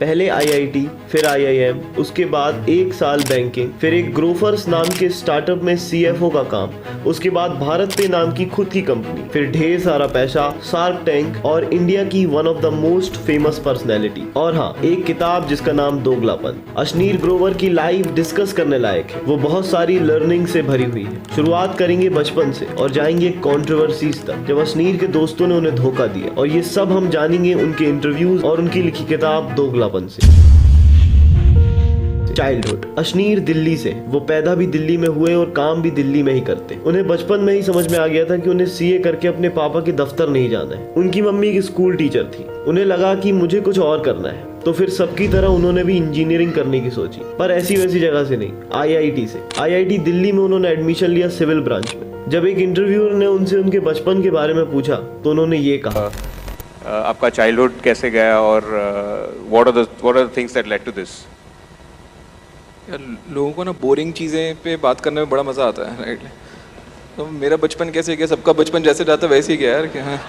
पहले आईआईटी, फिर आईआईएम, उसके बाद 1 साल बैंकिंग, फिर एक ग्रोफर्स नाम के स्टार्टअप में सीएफओ का काम, उसके बाद भारत पे नाम की खुद की कंपनी, फिर ढेर सारा पैसा, शार्क टैंक और इंडिया की one of the most famous personality, और हाँ, एक किताब जिसका नाम दोगलापन। अशनीर ग्रोवर की लाइफ डिस्कस करने लायक है। वो बहुत सारी लर्निंग से भरी हुई है। शुरुआत करेंगे बचपन से और जाएंगे कंट्रोवर्सीज तक, जब अशनीर के दोस्तों ने उन्हें धोखा दिया, और ये सब हम जानेंगे उनके इंटरव्यूज और उनकी लिखी किताब दोगलापन से। चाइल्डहुड। अशनीर दिल्ली से, वो पैदा भी दिल्ली में हुए और काम भी दिल्ली में ही करते। उन्हें बचपन में ही समझ में आ गया था कि उन्हें सीए करके अपने पापा के दफ्तर नहीं जाना है। उनकी मम्मी एक स्कूल टीचर थी। उन्हें लगा कि मुझे कुछ और करना है, तो फिर सबकी तरह उन्होंने भी इंजीनियरिंग करने की सोची, पर ऐसी वैसी जगह से नहीं, आईआईटी से। आईआईटी दिल्ली में उन्होंने एडमिशन लिया सिविल ब्रांच में। जब एक इंटरव्यूअर ने उनसे उनके बचपन के बारे में पूछा तो उन्होंने ये कहा, आपका चाइल्डहुड कैसे गया और what are the things that led to this? यार, लोगों को ना बोरिंग चीज़ें पे बात करने में बड़ा मज़ा आता है, राइट? तो मेरा बचपन कैसे गया, सबका बचपन जैसे जाता वैसे ही गया यार। कि हाँ,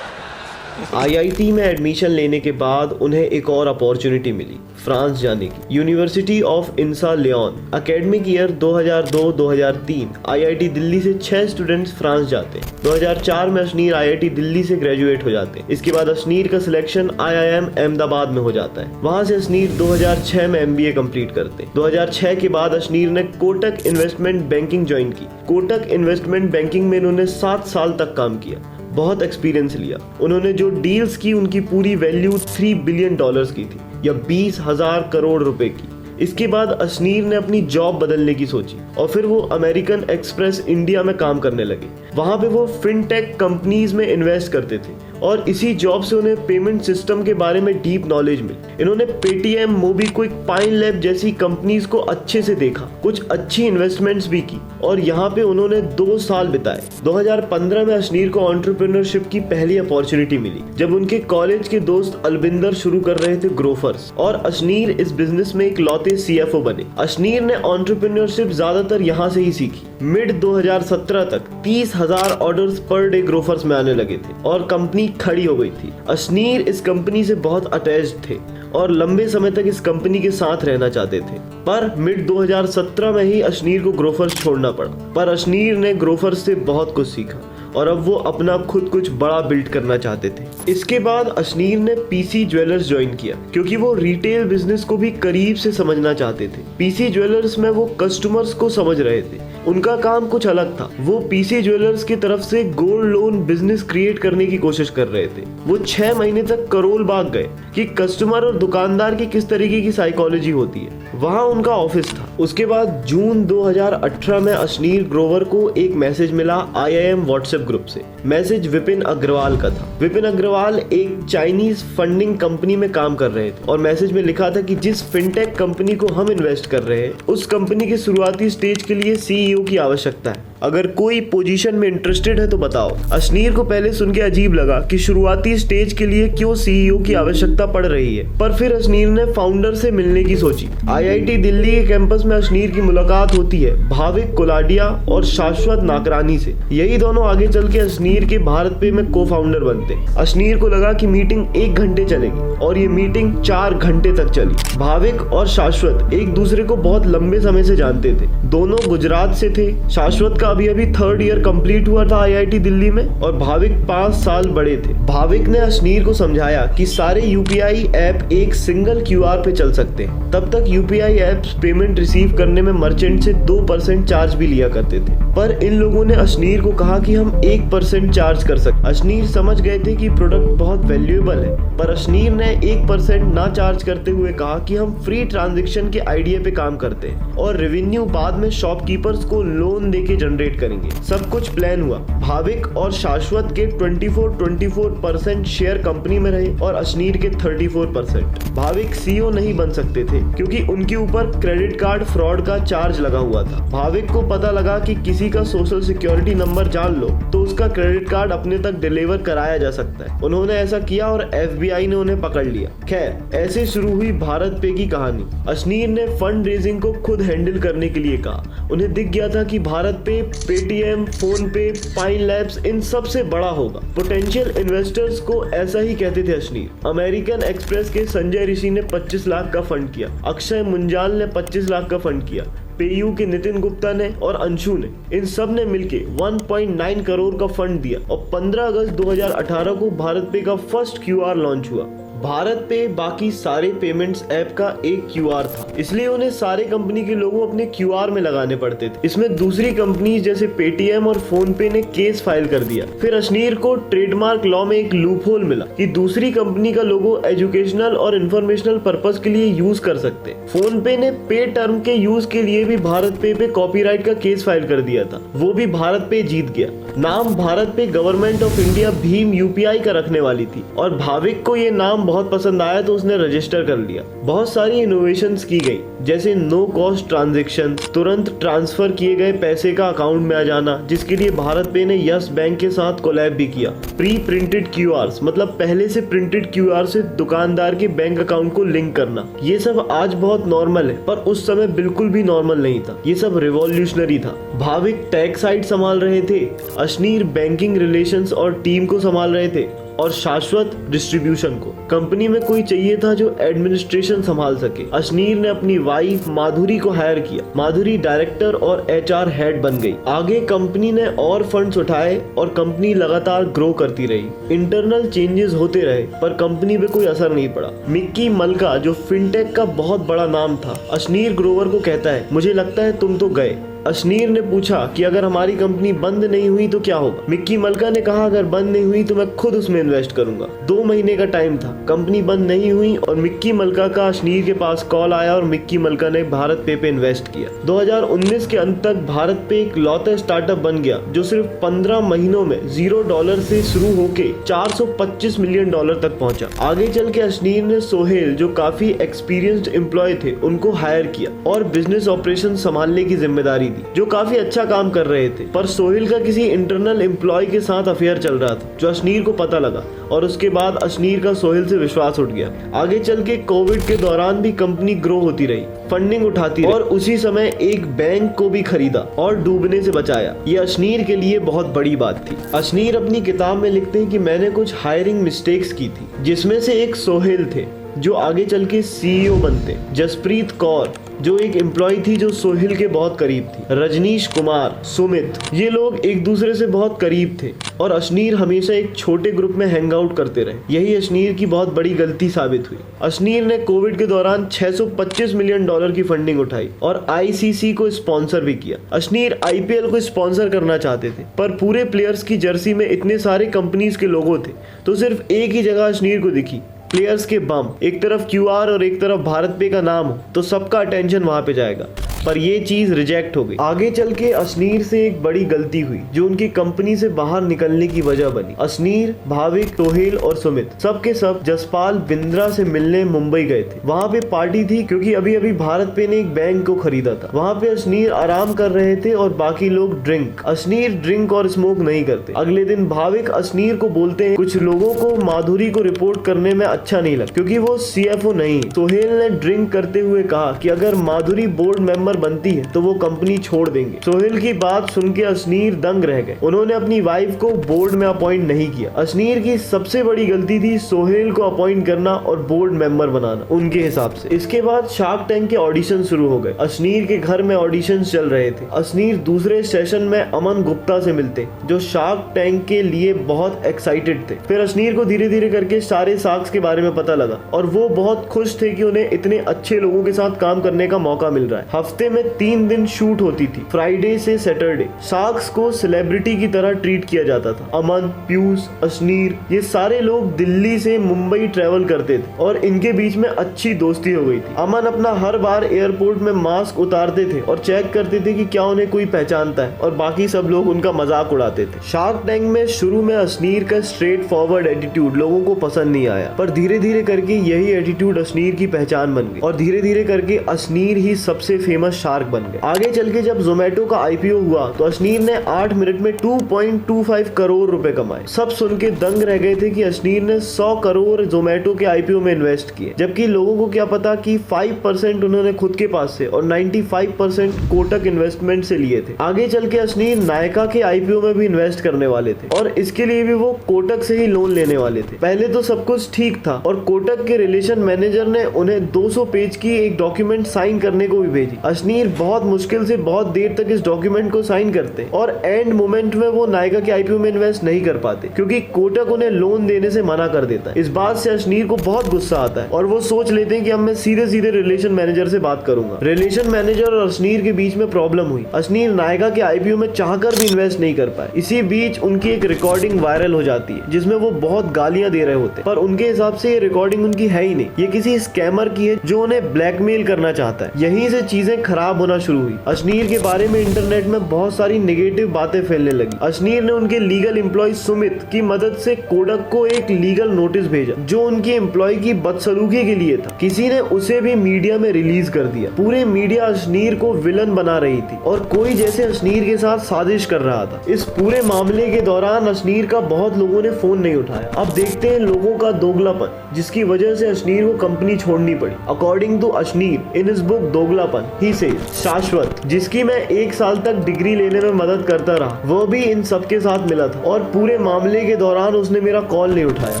आईआईटी में एडमिशन लेने के बाद उन्हें एक और अपॉर्चुनिटी मिली, फ्रांस जाने की। University of INSA Lyon. Academic year 2002-2003 IIT Delhi से 6 स्टूडेंट्स फ्रांस जाते हैं। 2004 में अशनीर आईआईटी दिल्ली से ग्रेजुएट हो जाते हैं। इसके बाद अशनीर का सिलेक्शन आईआईएम अहमदाबाद में हो जाता है। वहां से अशनीर 2006 में एमबीए कंप्लीट करते हैं। 2006 के बाद अशनीर ने कोटक इन्वेस्टमेंट बैंकिंग ज्वाइन की। कोटक इन्वेस्टमेंट बैंकिंग में इन्होंने 7 साल तक काम किया, बहुत एक्सपीरियंस लिया। उन्होंने जो डील्स की उनकी पूरी वैल्यू $3 बिलियन की थी, या 20,000 करोड़ रुपए की। इसके बाद अशनीर ने अपनी जॉब बदलने की सोची और फिर वो अमेरिकन एक्सप्रेस इंडिया में काम करने लगे। वहां पे वो फिनटेक कंपनीज में इन्वेस्ट करते थे और इसी जॉब से उन्हें पेमेंट सिस्टम के बारे में डीप नॉलेज मिली। इन्होंने पेटीएम, मोबीक्विक, पाइन लैब जैसी कंपनीज को अच्छे से देखा, कुछ अच्छी इन्वेस्टमेंट्स भी की और यहाँ पे उन्होंने 2 साल बिताए। 2015 में अशनीर को एंटरप्रेन्योरशिप की पहली अपॉर्चुनिटी मिली, जब उनके कॉलेज के दोस्त अलबिंदर शुरू कर रहे थे ग्रोफर्स, और अशनीर इस बिजनेस में इकलौते सीएफओ बने। अशनीर ने एंटरप्रेन्योरशिप ज्यादातर यहाँ से ही सीखी। मिड 2017 तक 30,000 ऑर्डर्स पर डे ग्रोफर्स में आने लगे थे और कंपनी खड़ी हो गई थी। अशनीर इस कंपनी से बहुत अटैच्ड थे और लंबे समय तक इस कंपनी के साथ रहना चाहते थे, पर मिड 2017 में ही अशनीर को ग्रोफर्स छोड़ना पड़ा। पर अशनीर ने ग्रोफर्स से बहुत कुछ सीखा और अब वो अपना खुद कुछ बड़ा बिल्ड करना चाहते थे। इसके बाद अशनीर ने पीसी ज्वेलर्स ज्वाइन किया, क्योंकि वो रिटेल बिजनेस को भी करीब से समझना चाहते थे। पीसी ज्वेलर्स में वो कस्टमर्स को समझ रहे थे। उनका काम कुछ अलग था। वो पीसी ज्वेलर्स की तरफ से गोल्ड लोन बिजनेस क्रिएट करने की कोशिश कर रहे थे। वो 6 महीने तक करोल बाग गए कि कस्टमर और दुकानदार की किस तरीके की साइकोलॉजी होती है। वहाँ उनका ऑफिस था। उसके बाद जून 2018 में अशनीर ग्रोवर को एक मैसेज मिला आईआईएम व्हाट्सएप ग्रुप से। मैसेज विपिन अग्रवाल का था। विपिन अग्रवाल एक चाइनीज फंडिंग कंपनी में काम कर रहे थे और मैसेज में लिखा था कि जिस फिनटेक कंपनी को हम इन्वेस्ट कर रहे हैं, उस कंपनी के शुरुआती स्टेज के लिए सीईओ की आवश्यकता है। अगर कोई पोजीशन में इंटरेस्टेड है तो बताओ। अशनीर को पहले सुन के अजीब लगा कि शुरुआती स्टेज के लिए क्यों सीईओ की आवश्यकता पड़ रही है, पर फिर अशनीर ने फाउंडर से मिलने की सोची। आईआईटी दिल्ली के कैंपस में अशनीर की मुलाकात होती है भाविक कोलाडिया और शाश्वत नागरानी से। यही दोनों आगे चल के अशनीर के भारत पे में को फाउंडर बनते। अशनीर को लगा कि मीटिंग 1 घंटे चलेगी और ये मीटिंग 4 घंटे तक चली। भाविक और शाश्वत एक दूसरे को बहुत लंबे समय से जानते थे। दोनों गुजरात से थे। शाश्वत का अभी 3rd ईयर कंप्लीट हुआ था आईआईटी दिल्ली में और भाविक 5 साल बड़े थे। भाविक ने अशनीर को समझाया कि सारे यूपीआई ऐप एक सिंगल क्यूआर पे चल सकते हैं। तब तक यूपीआई ऐप्स पेमेंट रिसीव करने में मर्चेंट से 2% चार्ज भी लिया करते थे, पर इन लोगों ने अशनीर को कहा कि हम 1% चार्ज कर सकते। अशनीर समझ गए थे कि प्रोडक्ट बहुत वैल्यूएबल है, पर अशनीर ने 1% ना चार्ज करते हुए कहा कि हम फ्री ट्रांजैक्शन के आइडिया पे काम करते हैं और रेवेन्यू बाद में शॉपकीपर्स को लोन देके जनरेट करेंगे। सब कुछ प्लान हुआ। भाविक और शाश्वत के 24% शेयर कंपनी में रहे और अशनीर के 34%। भाविक सीईओ नहीं बन सकते थे क्योंकि उनके ऊपर क्रेडिट कार्ड फ्रॉड का चार्ज लगा हुआ था। भाविक को पता लगा कि किसी का सोशल सिक्योरिटी नंबर जान लो तो उसका क्रेडिट कार्ड अपने तक डिलीवर कराया जा सकता है। उन्होंने ऐसा किया और एफबीआई ने उन्हें पकड़ लिया। खैर, ऐसे शुरू हुई भारत पे की कहानी। अशनीर ने फंड रेजिंग को खुद हैंडल करने के लिए कहा। उन्हें दिख गया था कि भारत पे पेटीएम, फोन पे, पाइन लैब्स इन सब से बड़ा होगा। पोटेंशियल इन्वेस्टर्स को ऐसा ही कहते थे अशनीर। अमेरिकन एक्सप्रेस के संजय ऋषि ने 25 लाख का फंड किया, अक्षय मुंजाल ने 25 लाख का फंड किया, पेयू के नितिन गुप्ता ने और अंशु ने, इन सब ने मिलके 1.9 करोड़ का फंड दिया और 15 अगस्त 2018 को भारत पे का फर्स्ट क्यूआर लॉन्च हुआ। भारत पे बाकी सारे पेमेंट्स ऐप का एक क्यूआर था, इसलिए उन्हें सारे कंपनी के लोगो अपने क्यूआर में लगाने पड़ते थे। इसमें दूसरी कंपनी जैसे पेटीएम और फोन पे ने केस फाइल कर दिया। फिर अशनीर को ट्रेडमार्क लॉ में एक लूपहोल मिला कि दूसरी कंपनी का लोगो एजुकेशनल और इंफॉर्मेशनल पर्पस के लिए यूज कर सकते। फोन पे ने पे टर्म के यूज के लिए भी भारत पे कॉपीराइट का केस फाइल कर दिया था, वो भी भारत पे जीत गया। नाम भारत पे government of India Bhim UPI का रखने वाली थी और भाविक को ये नाम बहुत पसंद आया तो उसने रजिस्टर कर लिया। बहुत सारी इनोवेशंस की गई, जैसे नो कॉस्ट ट्रांजैक्शन, तुरंत ट्रांसफर किए गए पैसे का अकाउंट में आ जाना, जिसके लिए भारत पे ने यस बैंक के साथ कोलैब भी किया। प्री प्रिंटेड क्यूआरस, मतलब पहले से प्रिंटेड क्यूआर से दुकानदार के बैंक अकाउंट को लिंक करना, ये सब आज बहुत नॉर्मल है, पर उस समय बिल्कुल भी नॉर्मल नहीं था। ये सब रिवॉल्यूशनरी था। भाविक टैक्स साइट संभाल रहे थे, अशनीर बैंकिंग रिलेशंस और टीम को संभाल रहे थे और शाश्वत डिस्ट्रीब्यूशन को। कंपनी में कोई चाहिए था जो एडमिनिस्ट्रेशन संभाल सके। अशनीर ने अपनी वाइफ माधुरी को हायर किया। माधुरी डायरेक्टर और एचआर हेड बन गई। आगे कंपनी ने और फंड्स उठाए और कंपनी लगातार ग्रो करती रही। इंटरनल चेंजेस होते रहे पर कंपनी पे कोई असर नहीं पड़ा। मिक्की मल्का जो फिनटेक का बहुत बड़ा नाम था, अशनीर ग्रोवर को कहता है, मुझे लगता है तुम तो गए। अशनीर ने पूछा कि अगर हमारी कंपनी बंद नहीं हुई तो क्या होगा। मिक्की मल्का ने कहा, अगर बंद नहीं हुई तो मैं खुद उसमें इन्वेस्ट करूंगा। 2 महीने का टाइम था, कंपनी बंद नहीं हुई और मिक्की मल्का का अशनीर के पास कॉल आया और मिक्की मल्का ने भारत पे इन्वेस्ट किया। 2019 के अंत तक भारत पे एक लौता स्टार्टअप बन गया जो सिर्फ 15 महीनों में $0 से शुरू होके $425 मिलियन तक पहुंचा। आगे चल के अशनीर ने सोहेल, जो काफी एक्सपीरियंस्ड एम्प्लॉय थे, उनको हायर किया और बिजनेस ऑपरेशन संभालने की जिम्मेदारी, जो काफी अच्छा काम कर रहे थे। पर सोहेल का किसी इंटरनल एम्प्लॉय के साथ अफेयर चल रहा था, जो अशनीर को पता लगा और उसके बाद अशनीर का सोहेल से विश्वास उठ गया। आगे चल के कोविड के दौरान भी कंपनी ग्रो होती रही, फंडिंग उठाती रही और उसी समय एक बैंक को भी खरीदा और डूबने से बचाया। ये अशनीर के लिए बहुत बड़ी बात थी। अशनीर अपनी किताब में लिखते हैं कि मैंने कुछ हायरिंग मिस्टेक्स की थी, जिसमें से एक सोहेल थे जो आगे चल के सीईओ बनते, जसप्रीत कौर जो एक एम्प्लॉय थी जो सोहेल के बहुत करीब थी, रजनीश कुमार, सुमित, ये लोग एक दूसरे से बहुत करीब थे और अशनीर हमेशा एक छोटे ग्रुप में हैंग आउट करते रहे। यही अशनीर की बहुत बड़ी गलती साबित हुई। अशनीर ने कोविड के दौरान $625 मिलियन की फंडिंग उठाई और आईसीसी को स्पॉन्सर भी किया। अशनीर आईपीएल को स्पॉन्सर करना चाहते थे, पर पूरे प्लेयर्स की जर्सी में इतने सारे कंपनीज के लोगो थे तो सिर्फ एक ही जगह अशनीर को दिखी, प्लेयर्स के बम। एक तरफ क्यूआर और एक तरफ भारत पे का नाम हो तो सबका अटेंशन वहां पे जाएगा, पर ये चीज रिजेक्ट हो गई। आगे चल के अशनीर से एक बड़ी गलती हुई जो उनकी कंपनी से बाहर निकलने की वजह बनी। अशनीर, भाविक, सोहेल और सुमित सब के सब जसपाल बिंद्रा से मिलने मुंबई गए थे। वहां पे पार्टी थी क्योंकि अभी अभी भारत पे ने एक बैंक को खरीदा था। वहां पे अशनीर आराम कर रहे थे और बाकी लोग ड्रिंक। अशनीर ड्रिंक और स्मोक नहीं करते। अगले दिन भाविक अशनीर को बोलते हैं, कुछ लोगों को माधुरी को रिपोर्ट करने में अच्छा नहीं लगा क्योंकि वो सीएफओ नहीं। सोहेल ने ड्रिंक करते हुए कहा कि अगर माधुरी बोर्ड मेंबर बनती है तो वो कंपनी छोड़ देंगे। सोहेल की बात सुन के अशनीर दंग रह गए। उन्होंने अपनी वाइफ को बोर्ड में अपॉइंट नहीं किया। अशनीर की सबसे बड़ी गलती थी सोहेल को अपॉइंट करना और बोर्ड मेंबर बनाना उनके हिसाब से। इसके बाद शार्क टैंक के ऑडिशन शुरू हो गए। अशनीर के घर में ऑडिशन चल रहे थे। अशनीर दूसरे सेशन में अमन गुप्ता से मिलते जो शार्क टैंक के लिए बहुत एक्साइटेड थे। फिर अशनीर को धीरे धीरे करके सारे शार्क्स के बारे में पता लगा और वो बहुत खुश थे कि उन्हें इतने अच्छे लोगों के साथ काम करने का मौका मिल रहा है। हफ्ते में 3 दिन शूट होती थी, फ्राइडे से सैटरडे। शार्क्स को सेलिब्रिटी की तरह ट्रीट किया जाता था। अमन, पीयूष, अशनीर, ये सारे लोग दिल्ली से मुंबई ट्रेवल करते थे और इनके बीच में अच्छी दोस्ती हो गई थी। अमन अपना हर बार एयरपोर्ट में मास्क उतारते थे और चेक करते थे कि क्या उन्हें कोई पहचानता है और बाकी सब लोग उनका मजाक उड़ाते थे। शार्क टैंक में शुरू में अशनीर का स्ट्रेट फॉरवर्ड एटीट्यूड लोगों को पसंद नहीं आया, पर धीरे धीरे करके यही एटीट्यूड अशनीर की पहचान बन गई और धीरे धीरे करके अशनीर ही सबसे फेमस फेमस शार्क बन गए। आगे चल के जब जोमेटो का IPO हुआ तो अशनीर ने 8 मिनट में 2.25 करोड़ रुपए कमाए। सब सुन के दंग रह गए थे कि अशनीर ने 100 करोड़ जोमेटो के IPO में इन्वेस्ट किए, जबकि लोगों को क्या पता कि 5% उन्होंने खुद के पास से और 95% कोटक इन्वेस्टमेंट से लिए थे। आगे चल के अशनीर नायका के IPO में भी इन्वेस्ट करने वाले थे और इसके लिए भी वो कोटक से ही लोन लेने वाले थे। पहले तो सब कुछ ठीक था और कोटक के रिलेशन मैनेजर ने उन्हें 200 पेज की एक डॉक्यूमेंट साइन करने को भी भेजी। अशनीर बहुत मुश्किल से बहुत देर तक इस डॉक्यूमेंट को साइन करते और एंड मोमेंट में वो नायका के IPO में इन्वेस्ट नहीं कर पाते क्योंकि कोटक उन्हें लोन देने से मना कर देता है। इस बात से अशनीर को बहुत गुस्सा आता है और वो सोच लेते हैं कि अब मैं सीधे सीधे रिलेशन मैनेजर से बात करूंगा। रिलेशन मैनेजर और अशनीर के बीच में प्रॉब्लम हुई। अशनीर नायका के IPO में चाहकर भी इन्वेस्ट नहीं कर पाए। इसी बीच उनकी एक रिकॉर्डिंग वायरल हो जाती है जिसमें वो बहुत गालियां दे रहे होते, पर उनके हिसाब से ये रिकॉर्डिंग उनकी है ही नहीं, ये किसी स्कैमर की है जो उन्हें ब्लैकमेल करना चाहता है। यहीं से चीजें खराब होना शुरू हुई। अशनीर के बारे में इंटरनेट में बहुत सारी नेगेटिव बातें फैलने लगी। अशनीर ने उनके लीगल एम्प्लॉय सुमित की मदद से कोटक को एक लीगल नोटिस भेजा जो उनके एम्प्लॉय की बदसलूकी के लिए था। किसी ने उसे भी मीडिया में रिलीज कर दिया। पूरे मीडिया अशनीर को विलन बना रही थी और कोई जैसे अशनीर के साथ साजिश कर रहा था। इस पूरे मामले के दौरान अशनीर का बहुत लोगों ने फोन नहीं उठाया। अब देखते हैं लोगों का दोगलापन जिसकी वजह से अशनीर को कंपनी छोड़नी पड़ी। According to Ashneer in his book Doglapan he says Shashwat, जिसकी मैं 1 साल तक डिग्री लेने में मदद करता रहा, वो भी इन सबके साथ मिला था और पूरे मामले के दौरान उसने मेरा कॉल नहीं उठाया।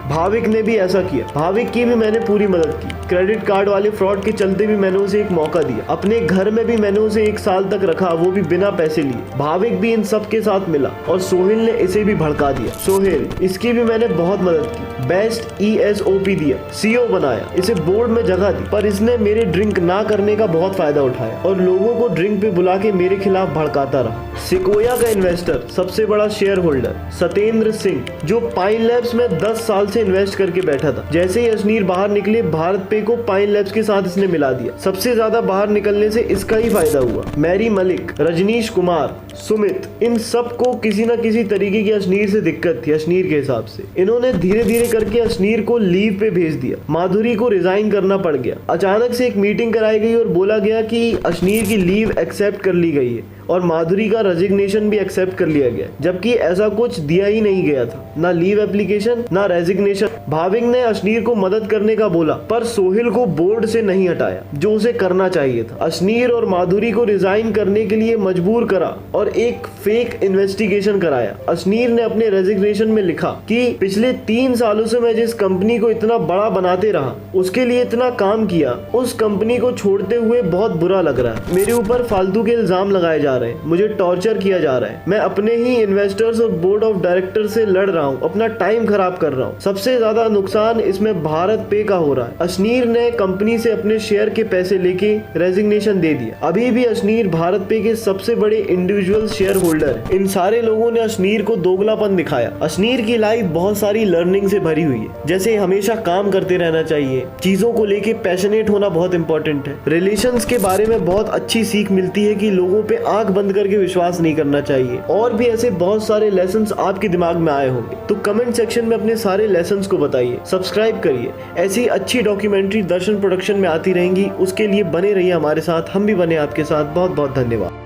भाविक ने भी ऐसा किया। भाविक की भी मैंने पूरी मदद की। क्रेडिट कार्ड वाले फ्रॉड के चलते भी मैंने उसे एक मौका दिया। अपने घर में भी मैंने उसे 1 साल तक रखा, वो भी बिना पैसे लिए। भाविक भी इन सब के साथ मिला और सोहेल ने इसे भी भड़का दिया। सोहेल, इसकी भी मैंने बहुत मदद की। बेस्ट ESOP दिया, CEO बनाया, इसे बोर्ड में जगह दी, पर इसने मेरे ड्रिंक ना करने का बहुत फायदा उठाया और लोगों को ड्रिंक पे बुला के मेरे खिलाफ भड़काता रहा। सिकोया का इन्वेस्टर, सबसे बड़ा शेयर होल्डर सत्येंद्र सिंह, जो पाइन लैब्स में 10 साल से इन्वेस्ट करके बैठा था, जैसे ही अशनीर बाहर निकले भारत पे को पाइन लैब्स के साथ इसने मिला दिया। सबसे ज्यादा बाहर निकलने से इसका ही फायदा हुआ। मैरी मलिक, रजनीश कुमार, सुमित, इन सब को किसी न किसी तरीके की अशनीर से दिक्कत थी। अशनीर के हिसाब से इन्होंने धीरे धीरे करके अशनीर को लीव पे भेज दिया। माधुरी को रिजाइन करना पड़ गया। अचानक से एक मीटिंग कराई गई और बोला गया कि अशनीर की लीव एक्सेप्ट कर ली गई है और माधुरी का रेजिग्नेशन भी एक्सेप्ट कर लिया गया, जबकि ऐसा कुछ दिया ही नहीं गया था, ना लीव एप्लीकेशन ना रेजिग्नेशन। भाविक ने अशनीर को मदद करने का बोला, पर सोहेल को बोर्ड से नहीं हटाया जो उसे करना चाहिए था। अशनीर और माधुरी को रिजाइन करने के लिए मजबूर करा और एक फेक इन्वेस्टिगेशन कराया। अशनीर ने अपने रेजिग्नेशन में लिखा कि पिछले 3 सालों से मैं जिस कंपनी को इतना बड़ा बनाते रहा, उसके लिए इतना काम किया, उस कंपनी को छोड़ते हुए बहुत बुरा लग रहा है। मेरे ऊपर फालतू के इल्जाम लगाए जा रहे हैं, मुझे टॉर्चर किया जा रहा है, मैं अपने ही इन्वेस्टर्स और बोर्ड ऑफ डायरेक्टर से लड़ रहा हूँ, अपना टाइम खराब कर रहा हूँ। सबसे ज्यादा नुकसान इसमें भारत पे का हो रहा है। अशनीर ने कंपनी से अपने शेयर के पैसे लेके रेजिग्नेशन दे दिया। अभी भी अशनीर भारत पे के सबसे बड़े इंडिविजुअल शेयर होल्डर है। इन सारे लोगों ने अशनीर को दोगलापन दिखाया। अशनीर की लाइफ बहुत सारी लर्निंग से भरी हुई है, जैसे हमेशा काम करते रहना चाहिए, चीजों को लेके पैशनेट होना बहुत इंपॉर्टेंट है, रिलेशंस के बारे में बहुत अच्छी सीख मिलती है कि लोगों पे आंख बंद करके विश्वास नहीं करना चाहिए, और भी ऐसे बहुत सारे लेसन्स आपके दिमाग में आए होंगे। तो कमेंट सेक्शन में अपने सारे लेसन्स को बताइए, सब्सक्राइब करिए। ऐसी अच्छी डॉक्यूमेंट्री दर्शन प्रोडक्शन में आती रहेंगी, उसके लिए बने रहिए हमारे साथ, हम भी बने आपके साथ। बहुत बहुत धन्यवाद।